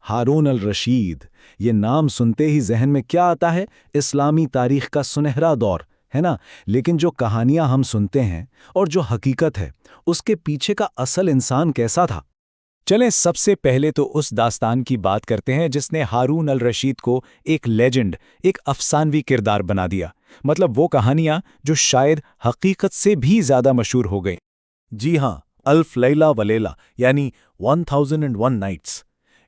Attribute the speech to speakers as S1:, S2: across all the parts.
S1: ہارون الرشید، یہ نام سنتے ہی ذہن میں کیا آتا ہے؟ اسلامی تاریخ کا سنہرا دور، ہے نا؟ لیکن جو کہانیاں ہم سنتے ہیں اور جو حقیقت ہے، اس کے پیچھے کا اصل انسان کیسا تھا؟
S2: چلیں سب سے پہلے تو اس داستان کی بات کرتے ہیں جس نے ہارون الرشید کو ایک لیجنڈ، ایک افسانوی کردار بنا دیا، مطلب وہ کہانیاں جو شاید حقیقت سے بھی زیادہ مشہور ہو گئیں۔
S3: جی ہاں، الف لیلہ و لیلہ یعنی 1001 نائٹس۔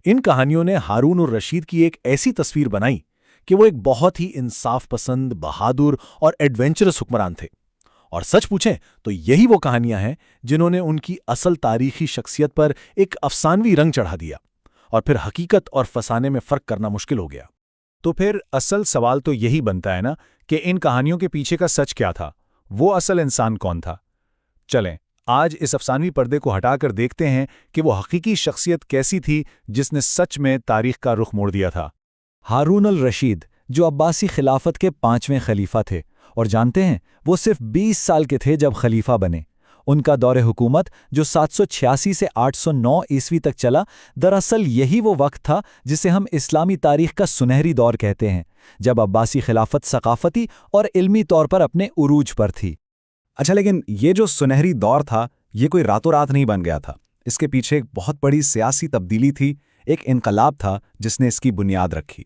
S3: ان کہانیوں نے ہارون الرشید کی ایک ایسی تصویر بنائی کہ وہ ایک بہت ہی انصاف پسند، بہادر اور ایڈونچرس حکمران تھے۔ اور سچ پوچھیں تو یہی وہ کہانیاں ہیں جنہوں نے ان کی اصل تاریخی شخصیت پر ایک افسانوی رنگ چڑھا دیا، اور پھر حقیقت اور فسانے میں فرق کرنا مشکل ہو گیا۔
S2: تو پھر اصل سوال تو یہی بنتا ہے نا کہ ان کہانیوں کے پیچھے کا سچ کیا تھا؟ وہ اصل انسان کون تھا؟ چلیں آج اس افسانوی پردے کو ہٹا کر دیکھتے ہیں کہ وہ حقیقی شخصیت کیسی تھی جس نے سچ میں تاریخ کا رخ موڑ دیا تھا۔
S4: ہارون الرشید جو عباسی خلافت کے 5ویں خلیفہ تھے، اور جانتے ہیں وہ صرف 20 سال کے تھے جب خلیفہ بنے۔ ان کا دور حکومت جو 786 سے 809 عیسوی تک چلا، دراصل یہی وہ وقت تھا جسے ہم اسلامی تاریخ کا سنہری دور کہتے ہیں، جب عباسی خلافت ثقافتی اور علمی طور پر اپنے عروج پر تھی۔
S1: اچھا، لیکن یہ جو سنہری دور تھا، یہ کوئی راتوں رات نہیں بن گیا تھا۔ اس کے پیچھے ایک بہت بڑی سیاسی تبدیلی تھی، ایک انقلاب تھا جس نے اس کی بنیاد رکھی۔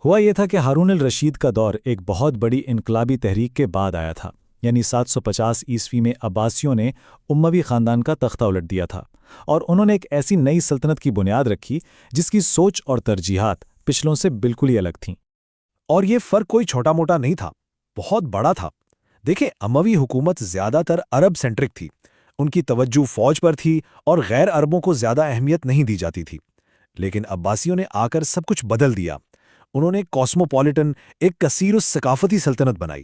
S2: ہوا یہ تھا کہ ہارون الرشید کا دور ایک بہت بڑی انقلابی تحریک کے بعد آیا تھا، یعنی 750 عیسوی میں عباسیوں نے اموی خاندان کا تختہ الٹ دیا تھا، اور انہوں نے ایک ایسی نئی سلطنت کی بنیاد رکھی جس کی سوچ اور ترجیحات پچھلوں سے بالکل ہی الگ تھیں۔
S3: اور یہ فرق کوئی چھوٹا موٹا نہیں تھا، بہت بڑا تھا۔ دیکھیں، اموی حکومت زیادہ تر عرب سینٹرک تھی، ان کی توجہ فوج پر تھی اور غیر عربوں کو زیادہ اہمیت نہیں دی جاتی تھی۔ لیکن عباسیوں نے آ کر سب کچھ بدل دیا۔ انہوں نے کاسموپولیٹن، ایک کثیر الثقافتی سلطنت بنائی،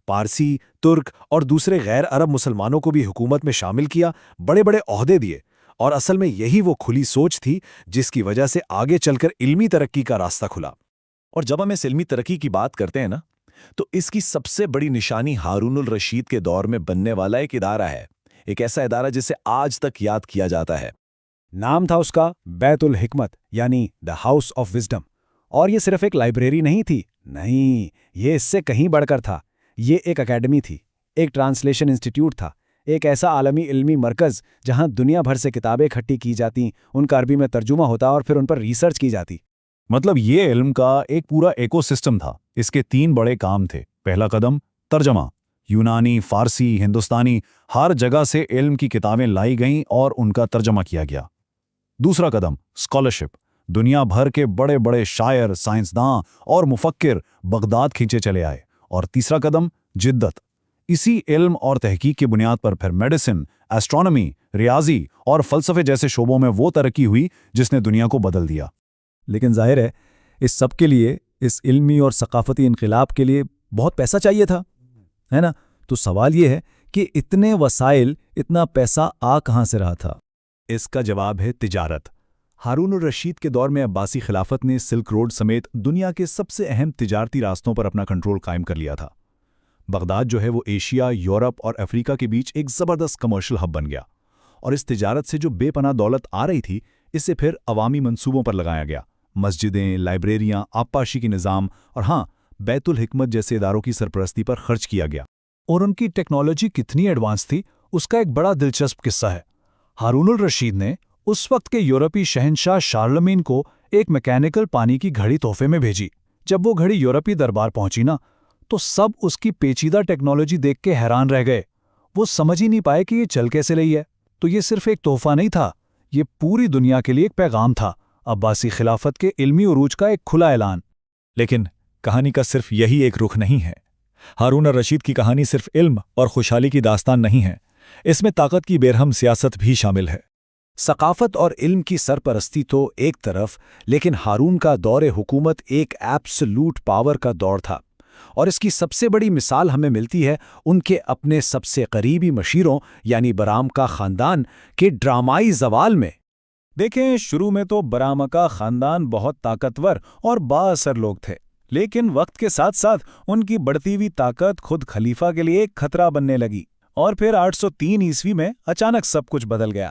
S3: پارسی، ترک اور دوسرے غیر عرب مسلمانوں کو بھی حکومت میں شامل کیا، بڑے بڑے عہدے دیے، اور اصل میں یہی وہ کھلی سوچ تھی جس کی وجہ سے آگے چل کر علمی ترقی کا راستہ کھلا۔
S5: اور جب ہم اس علمی ترقی کی بات کرتے ہیں نا، تو اس کی سب سے بڑی نشانی ہارون الرشید کے دور میں بننے والا ایک ادارہ ہے، ایک ایسا ادارہ جسے آج تک یاد کیا جاتا ہے۔
S2: نام تھا اس کا بیت الحکمت، یعنی دا ہاؤس آف وزڈم۔ اور یہ صرف ایک لائبریری نہیں تھی، نہیں، یہ اس سے کہیں بڑھ کر تھا۔ یہ ایک اکیڈمی تھی، ایک ٹرانسلیشن انسٹیٹیوٹ تھا، ایک ایسا عالمی علمی مرکز جہاں دنیا بھر سے کتابیں اکٹھی کی جاتی، ان کا عربی میں ترجمہ ہوتا اور پھر ان پر ریسرچ کی جاتی۔
S5: مطلب یہ علم کا ایک پورا ایکو سسٹم تھا۔ اس کے 3 بڑے کام تھے۔ پہلا قدم ترجمہ، یونانی، فارسی، ہندوستانی، ہر جگہ سے علم کی کتابیں لائی گئیں اور ان کا ترجمہ کیا گیا۔ دوسرا قدم اسکالرشپ، دنیا بھر کے بڑے بڑے شاعر، سائنسداں اور مفکر بغداد کھینچے چلے آئے۔ اور تیسرا قدم جدت، اسی علم اور تحقیق کی بنیاد پر پھر میڈیسن، ایسٹرونومی، ریاضی اور فلسفے جیسے شعبوں میں وہ ترقی ہوئی جس نے دنیا کو بدل دیا۔
S4: لیکن ظاہر ہے اس سب کے لیے، اس علمی اور ثقافتی انقلاب کے لیے بہت پیسہ چاہیے تھا، ہے نا؟ تو سوال یہ ہے کہ اتنے وسائل، اتنا پیسہ آ کہاں سے رہا تھا؟
S2: اس کا جواب ہے تجارت۔ ہارون الرشید کے دور میں عباسی خلافت نے سلک روڈ سمیت دنیا کے سب سے اہم تجارتی راستوں پر اپنا کنٹرول قائم کر لیا تھا۔ بغداد جو ہے وہ ایشیا، یورپ اور افریقہ کے بیچ ایک زبردست کمرشل ہب بن گیا، اور اس تجارت سے جو بے پناہ دولت آ رہی تھی، اسے پھر عوامی منصوبوں پر لگایا گیا۔ مسجدیں، لائبریریاں، آبپاشی کی نظام اور ہاں، بیت الحکمت جیسے اداروں کی سرپرستی پر خرچ کیا گیا۔ اور ان کی ٹیکنالوجی کتنی ایڈوانس تھی، اس کا ایک بڑا دلچسپ قصہ ہے۔ ہارون الرشید نے اس وقت کے یورپی شہنشاہ شارلمین کو ایک میکینیکل پانی کی گھڑی تحفے میں بھیجی۔ جب وہ گھڑی یورپی دربار پہنچی نا، تو سب اس کی پیچیدہ ٹیکنالوجی دیکھ کے حیران رہ گئے۔ وہ سمجھ ہی نہیں پائے کہ یہ چل کیسے رہی ہے۔ تو یہ صرف ایک تحفہ نہیں تھا، یہ پوری دنیا کے لیے ایک پیغام تھا، عباسی خلافت کے علمی عروج کا ایک کھلا اعلان۔ لیکن کہانی کا صرف یہی ایک رخ نہیں ہے۔ ہارون الرشید کی کہانی صرف علم اور خوشحالی کی داستان نہیں ہے، اس میں طاقت کی بیرہم سیاست بھی شامل ہے۔
S1: ثقافت اور علم کی سرپرستی تو ایک طرف، لیکن ہارون کا دور حکومت ایک ایبسولوٹ پاور کا دور تھا، اور اس کی سب سے بڑی مثال ہمیں ملتی ہے ان کے اپنے سب سے قریبی مشیروں یعنی برامکا خاندان کے ڈرامائی زوال میں۔
S2: دیکھیں، شروع میں تو برامکا خاندان بہت طاقتور اور با اثر لوگ تھے، لیکن وقت کے ساتھ ساتھ ان کی بڑھتی ہوئی طاقت خود خلیفہ کے لیے ایک خطرہ بننے لگی، اور پھر 803 عیسوی میں اچانک سب کچھ بدل گیا۔